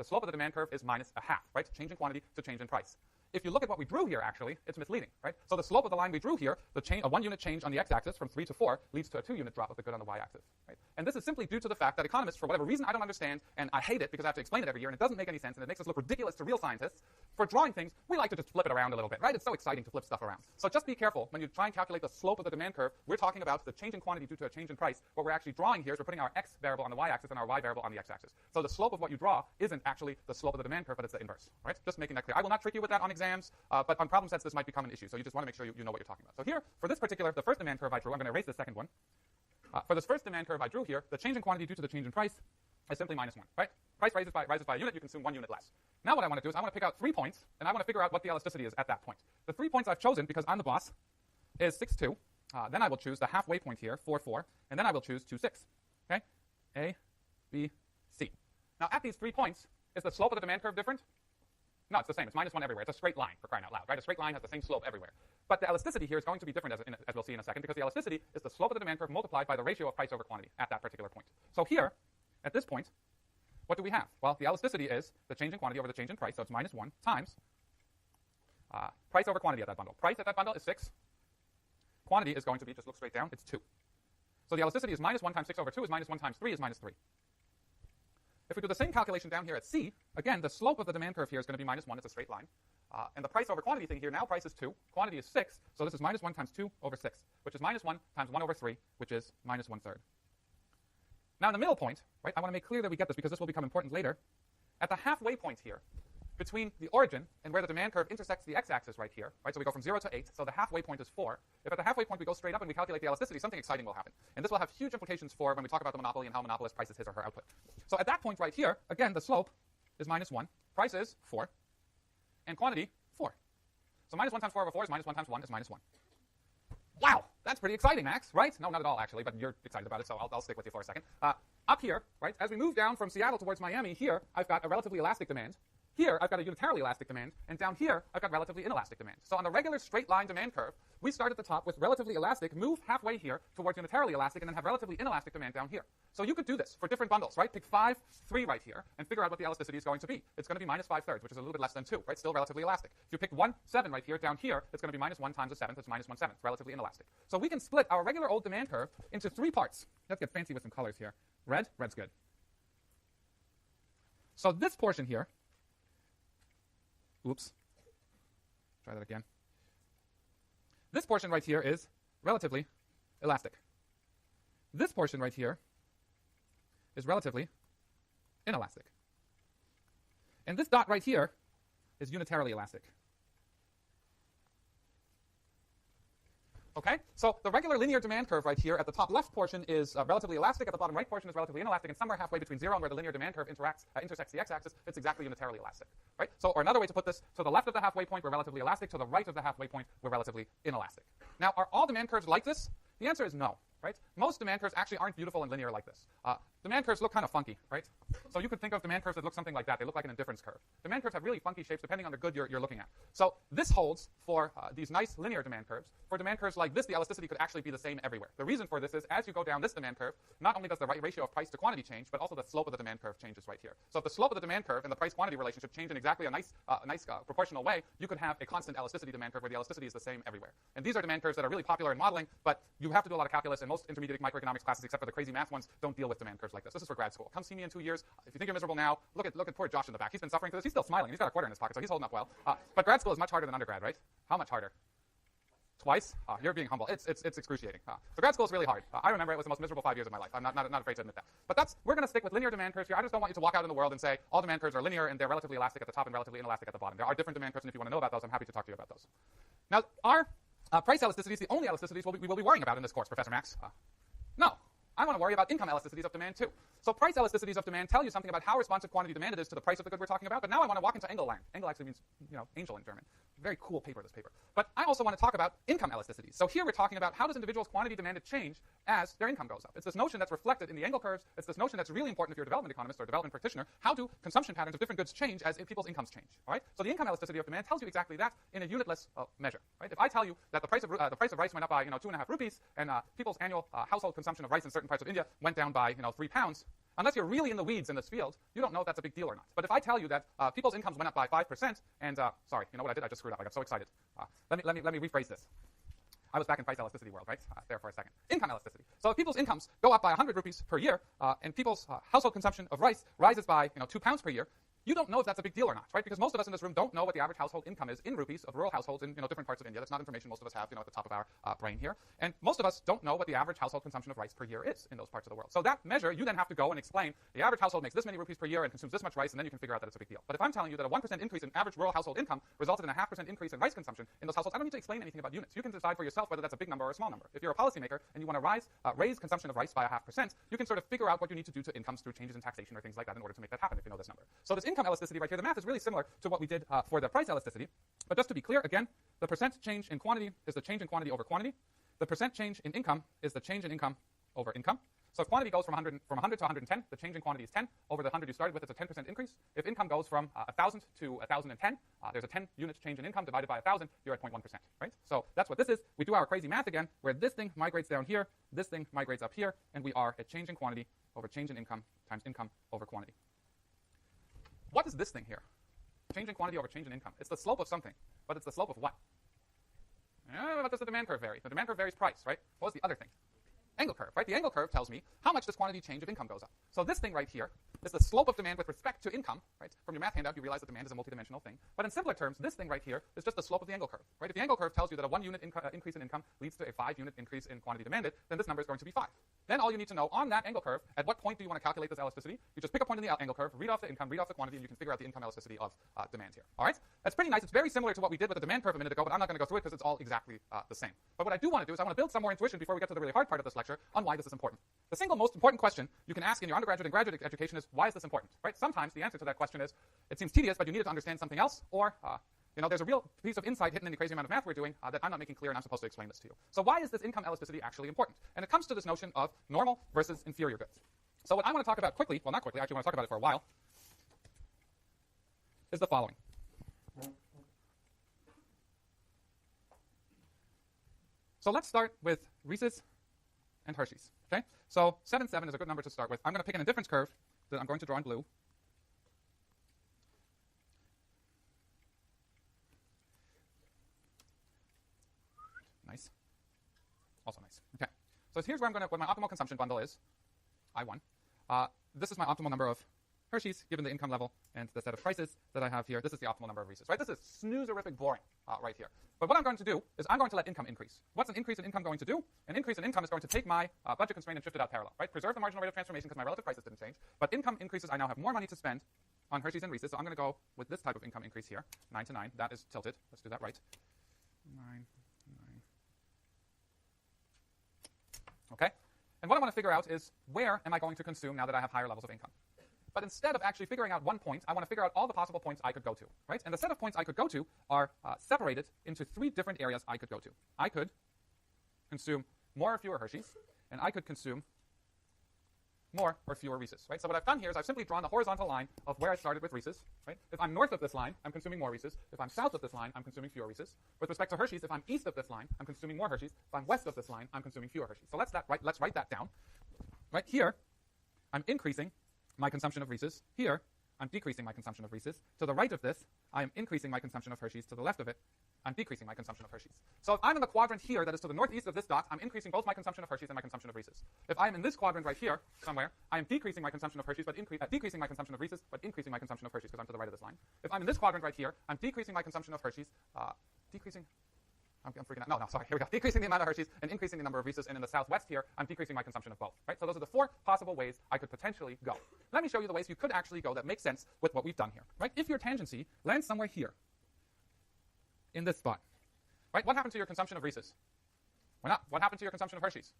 the slope of the demand curve is minus a half, right? Change in quantity to change in price. If you look at what we drew here, actually, it's misleading, right? So the slope of the line we drew here, a 1 unit change on the x-axis from 3 to 4 leads to a 2 unit drop of the good on the y-axis, right? And this is simply due to the fact that economists, for whatever reason I don't understand, and I hate it because I have to explain it every year, and it doesn't make any sense, and it makes us look ridiculous to real scientists, for drawing things, we like to just flip it around a little bit, right? It's so exciting to flip stuff around. So just be careful when you try and calculate the slope of the demand curve. We're talking about the change in quantity due to a change in price. What we're actually drawing here is we're putting our x variable on the y-axis and our y variable on the x-axis. So the slope of what you draw isn't actually the slope of the demand curve, but it's the inverse, right? Just making that clear. I will not trick you with that on exams, but on problem sets this might become an issue. So you just want to make sure you know what you're talking about. So here, for this particular, the first demand curve I drew, I'm going to erase the second one. For this first demand curve I drew here, the change in quantity due to the change in price is simply minus 1, right? Price rises by a unit, you consume 1 unit less. Now what I want to do is I want to pick out 3 points, and I want to figure out what the elasticity is at that point. The 3 points I've chosen, because I'm the boss, is 6, 2. Then I will choose the halfway point here, 4, 4, and then I will choose 2, 6. Okay? A, B, C. Now at these 3 points, is the slope of the demand curve different? No, it's the same. It's minus 1 everywhere. It's a straight line, for crying out loud, right? A straight line has the same slope everywhere. But the elasticity here is going to be different, as we'll see in a second, because the elasticity is the slope of the demand curve multiplied by the ratio of price over quantity at that particular point. So here, at this point, what do we have? Well, the elasticity is the change in quantity over the change in price, so it's minus 1 times price over quantity at that bundle. Price at that bundle is 6. Quantity is going to be, just look straight down, it's 2. So the elasticity is minus 1 times 6 over 2 is minus 1 times 3 is minus 3. If we do the same calculation down here at C, again, the slope of the demand curve here is going to be minus 1. It's a straight line. And the price over quantity thing here, now price is 2. Quantity is 6. So this is minus 1 times 2 over 6, which is minus 1 times 1 over 3, which is minus 1/3. Now in the middle point, right, I want to make clear that we get this because this will become important later. At the halfway point here, between the origin and where the demand curve intersects the x-axis right here, right? So we go from 0 to 8, so the halfway point is 4. If at the halfway point we go straight up and we calculate the elasticity, something exciting will happen. And this will have huge implications for when we talk about the monopoly and how a monopolist prices his or her output. So at that point right here, again, the slope is minus 1, price is 4, and quantity 4. So minus 1 times 4 over 4 is minus 1 times 1 is minus 1. Wow, that's pretty exciting, Max, right? No, not at all, actually, but you're excited about it, so I'll stick with you for a second. Up here, right, as we move down from Seattle towards Miami, here I've got a relatively elastic demand. Here, I've got a unitarily elastic demand, and down here, I've got relatively inelastic demand. So on the regular straight line demand curve, we start at the top with relatively elastic, move halfway here towards unitarily elastic, and then have relatively inelastic demand down here. So you could do this for different bundles, right? Pick 5, 3 right here, and figure out what the elasticity is going to be. It's going to be minus 5/3, which is a little bit less than 2, right? Still relatively elastic. If you pick 1, 7 right here, down here, it's going to be minus 1 times a 7th, it's minus 1/7, relatively inelastic. So we can split our regular old demand curve into 3 parts. Let's get fancy with some colors here. Red, red's good. So this portion here, oops. Try that again. This portion right here is relatively elastic. This portion right here is relatively inelastic. And this dot right here is unitarily elastic. Okay? So the regular linear demand curve right here at the top left portion is relatively elastic, at the bottom right portion is relatively inelastic, and somewhere halfway between 0 and where the linear demand curve intersects the x-axis, it's exactly unitarily elastic. Right? So, or another way to put this, to the left of the halfway point, we're relatively elastic. To the right of the halfway point, we're relatively inelastic. Now, are all demand curves like this? The answer is no. Right? Most demand curves actually aren't beautiful and linear like this. Demand curves look kind of funky, right? So you could think of demand curves that look something like that. They look like an indifference curve. Demand curves have really funky shapes depending on the good you're looking at. So this holds for these nice linear demand curves. For demand curves like this, the elasticity could actually be the same everywhere. The reason for this is as you go down this demand curve, not only does the ratio of price to quantity change, but also the slope of the demand curve changes right here. So if the slope of the demand curve and the price-quantity relationship change in exactly a nice proportional way, you could have a constant elasticity demand curve where the elasticity is the same everywhere. And these are demand curves that are really popular in modeling, but you have to do a lot of calculus, and most intermediate microeconomics classes, except for the crazy math ones, don't deal with demand curves like this. This is for grad school. Come see me in 2 years. If you think you're miserable now, look at poor Josh in the back. He's been suffering for this. He's still smiling. He's got a quarter in his pocket, so he's holding up well. But grad school is much harder than undergrad, right? How much harder? Twice? You're being humble. It's excruciating. So grad school is really hard. I remember it was the most miserable 5 years of my life. I'm not afraid to admit that. But we're going to stick with linear demand curves here. I just don't want you to walk out in the world and say all demand curves are linear and they're relatively elastic at the top and relatively inelastic at the bottom. There are different demand curves, and if you want to know about those, I'm happy to talk to you about those. Now, are price elasticities the only elasticities we will be worrying about in this course, Professor Max? No. I want to worry about income elasticities of demand too. So price elasticities of demand tell you something about how responsive quantity demanded is to the price of the good we're talking about. But now I want to walk into Engel land. Engel actually means, angel in German. Very cool paper, this paper. But I also want to talk about income elasticities. So here we're talking about how does individuals' quantity demanded change as their income goes up. It's this notion that's reflected in the Engel curves. It's this notion that's really important if you're a development economist or a development practitioner. How do consumption patterns of different goods change as people's incomes change? All right? So the income elasticity of demand tells you exactly that in a unitless measure. Right? If I tell you that the price of rice went up by 2.5 rupees and people's annual household consumption of rice in certain parts of India went down by 3 pounds, unless you're really in the weeds in this field, you don't know if that's a big deal or not. But if I tell you that people's incomes went up by 5%, and sorry, you know what I did? I just screwed up. I got so excited. Let me rephrase this. I was back in price elasticity world, right? There for a second. Income elasticity. So if people's incomes go up by 100 rupees per year, and people's household consumption of rice rises by 2 pounds per year, you don't know if that's a big deal or not, right? Because most of us in this room don't know what the average household income is in rupees of rural households in different parts of India. That's not information most of us have at the top of our brain here. And most of us don't know what the average household consumption of rice per year is in those parts of the world. So that measure, you then have to go and explain the average household makes this many rupees per year and consumes this much rice, and then you can figure out that it's a big deal. But if I'm telling you that a 1% increase in average rural household income resulted in a 0.5% increase in rice consumption in those households, I don't need to explain anything about units. You can decide for yourself whether that's a big number or a small number. If you're a policymaker and you want to raise consumption of rice by 0.5%, you can sort of figure out what you need to do to incomes through changes in taxation or things like that in order to make that happen if you know this number. So this income elasticity right here, the math is really similar to what we did for the price elasticity. But just to be clear, again, the percent change in quantity is the change in quantity over quantity. The percent change in income is the change in income over income. So if quantity goes from 100 to 110, the change in quantity is 10. Over the 100 you started with, it's a 10% increase. If income goes from 1,000 to 1,010, there's a 10 units change in income divided by 1,000, you're at 0.1%, right? So that's what this is. We do our crazy math again, where this thing migrates down here, this thing migrates up here, and we are at change in quantity over change in income times income over quantity. What is this thing here? Change in quantity over change in income. It's the slope of something, but it's the slope of what? What does the demand curve vary? The demand curve varies price, right? What was the other thing? Angle curve, right? The angle curve tells me how much does quantity change if income goes up. So this thing right here is the slope of demand with respect to income, right? From your math handout, you realize that demand is a multidimensional thing. But in simpler terms, this thing right here is just the slope of the angle curve, right? If the angle curve tells you that a 1 unit increase in income leads to a 5 unit increase in quantity demanded, then this number is going to be 5. Then all you need to know on that angle curve, at what point do you want to calculate this elasticity? You just pick a point in the angle curve, read off the income, read off the quantity, and you can figure out the income elasticity of demand here. All right? That's pretty nice. It's very similar to what we did with the demand curve a minute ago, but I'm not going to go through it because it's all exactly the same. But what I do want to do is I want to build some more intuition before we get to the really hard part of this lecture on why this is important. The single most important question you can ask in your undergraduate and graduate education is, why is this important? Right? Sometimes the answer to that question is, it seems tedious, but you need it to understand something else, or there's a real piece of insight hidden in the crazy amount of math we're doing that I'm not making clear, and I'm supposed to explain this to you. So why is this income elasticity actually important? And it comes to this notion of normal versus inferior goods. So what I want to talk about quickly, well, not quickly, I actually want to talk about it for a while, is the following. So let's start with Reese's and Hershey's, okay? So 7, 7 is a good number to start with. I'm going to pick an indifference curve that I'm going to draw in blue. Nice. Also nice. Okay. So here's where what my optimal consumption bundle is, I1. This is my optimal number of Hershey's, given the income level and the set of prices that I have here. This is the optimal number of Reese's, right? This is snoozerific boring right here. But what I'm going to do is I'm going to let income increase. What's an increase in income going to do? An increase in income is going to take my budget constraint and shift it out parallel, right? Preserve the marginal rate of transformation because my relative prices didn't change. But income increases, I now have more money to spend on Hershey's and Reese's, so I'm going to go with this type of income increase here, 9 to 9. That is tilted. Let's do that right. 9, 9. Okay? And what I want to figure out is, where am I going to consume now that I have higher levels of income? But instead of actually figuring out one point, I want to figure out all the possible points I could go to, right? And the set of points I could go to are separated into 3 different areas I could go to. I could consume more or fewer Hershey's, and I could consume more or fewer Reese's, right? So what I've done here is I've simply drawn the horizontal line of where I started with Reese's, right? If I'm north of this line, I'm consuming more Reese's. If I'm south of this line, I'm consuming fewer Reese's. With respect to Hershey's, if I'm east of this line, I'm consuming more Hershey's. If I'm west of this line, I'm consuming fewer Hershey's. So let's write that down. Right here, I'm increasing my consumption of Reese's. Here, I'm decreasing my consumption of Reese's. To the right of this, I am increasing my consumption of Hershey's. To the left of it, I'm decreasing my consumption of Hershey's. So if I'm in the quadrant here that is to the northeast of this dot, I'm increasing both my consumption of Hershey's and my consumption of Reese's. If I'm in this quadrant right here somewhere, I am decreasing my consumption of Hershey's, but decreasing my consumption of Reese's, but increasing my consumption of Hershey's because I'm to the right of this line. If I'm in this quadrant right here, I'm decreasing my consumption of Hershey's, I'm freaking out. No, sorry. Here we go. Decreasing the amount of Hershey's and increasing the number of Reese's. And in the southwest here, I'm decreasing my consumption of both. Right? So those are the 4 possible ways I could potentially go. Let me show you the ways you could actually go that make sense with what we've done here. Right? If your tangency lands somewhere here, in this spot, right? What happened to your consumption of Reese's? Went up. What happened to your consumption of Hershey's?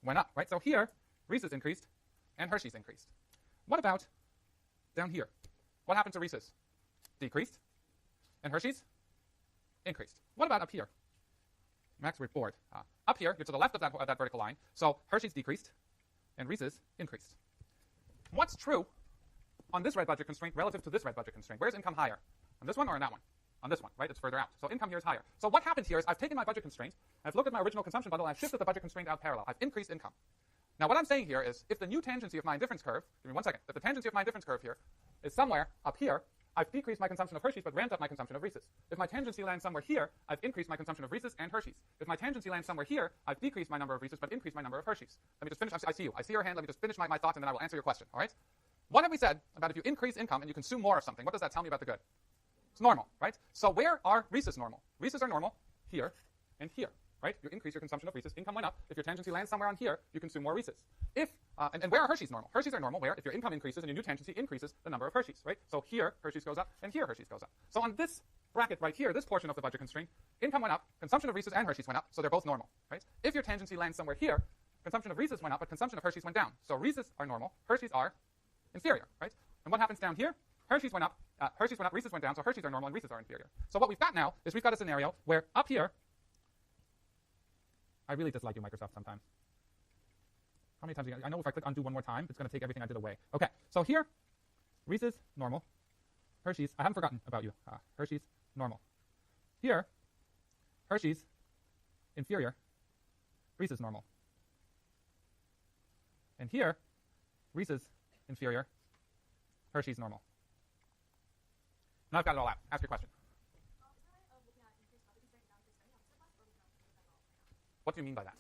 Went up. Right? So here, Reese's increased and Hershey's increased. What about down here? What happened to Reese's? Decreased. And Hershey's? Increased. What about up here? Max, we're bored. Up here, you're to the left of that vertical line, so Hershey's decreased, and Reese's increased. What's true on this red budget constraint relative to this red budget constraint? Where's income higher? On this one or on that one? On this one, right? It's further out. So income here is higher. So what happened here is I've taken my budget constraint, I've looked at my original consumption bundle, and I've shifted the budget constraint out parallel. I've increased income. Now what I'm saying here is if the new tangency of my indifference curve, give me 1 second, if the tangency of my indifference curve here is somewhere up here, I've decreased my consumption of Hershey's but ramped up my consumption of Reese's. If my tangency lands somewhere here, I've increased my consumption of Reese's and Hershey's. If my tangency lands somewhere here, I've decreased my number of Reese's but increased my number of Hershey's. Let me just finish. I see you. I see your hand. Let me just finish my thoughts and then I will answer your question. All right? What have we said about if you increase income and you consume more of something? What does that tell me about the good? It's normal, right? So where are Reese's normal? Reese's are normal here and here. Right? You increase your consumption of Reese's, income went up. If your tangency lands somewhere on here, you consume more Reese's. If and where are Hershey's normal? Hershey's are normal where if your income increases and your new tangency increases the number of Hershey's, right? So here Hershey's goes up and here Hershey's goes up. So on this bracket right here, this portion of the budget constraint, income went up, consumption of Reese's and Hershey's went up, so they're both normal, right? If your tangency lands somewhere here, consumption of Reese's went up, but consumption of Hershey's went down. So Reese's are normal, Hershey's are inferior, right? And what happens down here? Hershey's went up, Reese's went down, so Hershey's are normal and Reese's are inferior. So what we've got now is we've got a scenario where up here, I really dislike you, Microsoft, sometimes. How many times? I know if I click undo one more time, it's going to take everything I did away. Okay, so here, Reese's, normal. Hershey's, I haven't forgotten about you. Hershey's, normal. Here, Hershey's, inferior. Reese's, normal. And here, Reese's, inferior. Hershey's, normal. Now I've got it all out. Ask your question. What do you mean by that?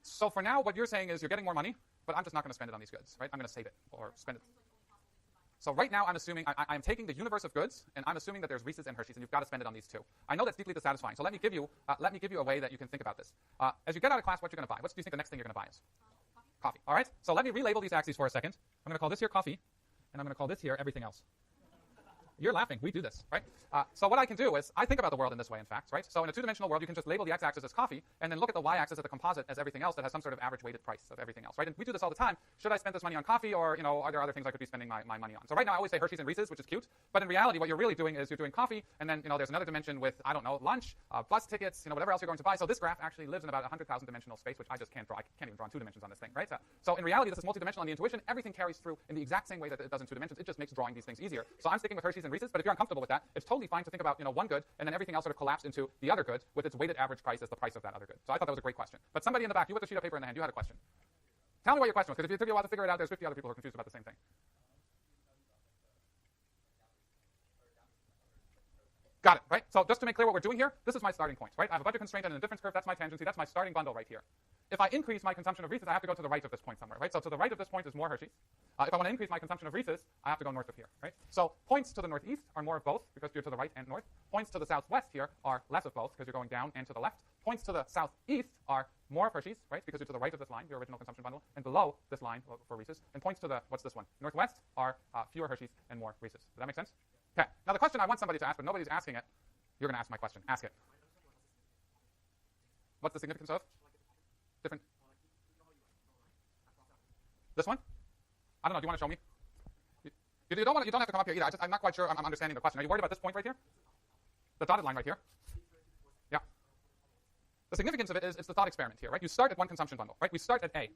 So for now, what you're saying is you're getting more money, but I'm just not going to spend it on these goods, right? I'm going to save it or spend it. So right now, I'm assuming I'm taking the universe of goods, and I'm assuming that there's Reese's and Hershey's, and you've got to spend it on these two. I know that's deeply dissatisfying. So let me give you a way that you can think about this. As you get out of class, what you're going to buy? What do you think the next thing you're going to buy is? Coffee. All right. So let me relabel these axes for a second. I'm going to call this here coffee, and I'm going to call this here everything else. You're laughing. We do this, right? So what I can do is I think about the world in this way, in fact, right? So in a two-dimensional world, you can just label the x-axis as coffee and then look at the y-axis of the composite as everything else that has some sort of average weighted price of everything else, right? And we do this all the time. Should I spend this money on coffee or, are there other things I could be spending my money on? So right now I always say Hershey's and Reese's, which is cute. But in reality, what you're really doing is you're doing coffee and then, there's another dimension with, I don't know, lunch, bus tickets, whatever else you're going to buy. So this graph actually lives in about 100,000 dimensional space, which I just can't draw. I can't even draw in 2 dimensions on this thing, right? So in reality, this is multidimensional on the intuition. Everything carries through in the exact same way that it does in 2 dimensions. It just makes drawing these things easier. So I'm sticking with Hershey's and Reese's, but if you're uncomfortable with that, it's totally fine to think about, one good, and then everything else sort of collapse into the other good with its weighted average price as the price of that other good. So I thought that was a great question. But somebody in the back, you with the sheet of paper in the hand, you had a question. Tell me what your question was, because if it took you a while to figure it out, there's 50 other people who are confused about the same thing. Got it, right? So just to make clear what we're doing here, this is my starting point, right? I have a budget constraint and an indifference curve. That's my tangency. That's my starting bundle right here. If I increase my consumption of Reese's, I have to go to the right of this point somewhere, right? So to the right of this point is more Hershey's. If I want to increase my consumption of Reese's, I have to go north of here, right? So points to the northeast are more of both because you're to the right and north. Points to the southwest here are less of both because you're going down and to the left. Points to the southeast are more of Hershey's, right? Because you're to the right of this line, your original consumption bundle, and below this line for Reese's. And points to the, what's this one? Northwest are fewer Hershey's and more Reese's. Does that make sense? Okay. Now the question I want somebody to ask, but nobody's asking it, you're going to ask my question. Ask it. What's the significance of? Different. This one? I don't know. Do you want to show me? You don't have to come up here either. I'm not quite sure I'm understanding the question. Are you worried about this point right here? The dotted line right here? Yeah. The significance of it is it's the thought experiment here, right? You start at one consumption bundle, right? We start at A.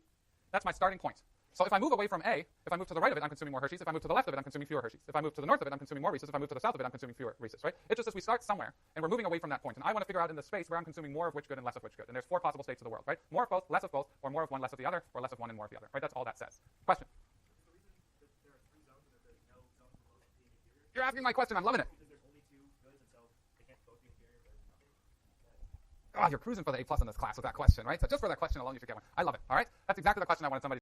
That's my starting point. So if I move away from A, if I move to the right of it, I'm consuming more Hershey's. If I move to the left of it, I'm consuming fewer Hershey's. If I move to the north of it, I'm consuming more Reese's. If I move to the south of it, I'm consuming fewer Reese's, right? It's just as we start somewhere, and we're moving away from that point. And I want to figure out in the space where I'm consuming more of which good and less of which good. And there's 4 possible states of the world, right? More of both, or more of one, less of the other, or less of one and more of the other, right? That's all that says. Question? You're asking my question. I'm loving it. Oh, you're cruising for the A+ in this class with that question, right? So just for that question alone, you should get one. I love it, all right? That's exactly the question I wanted somebody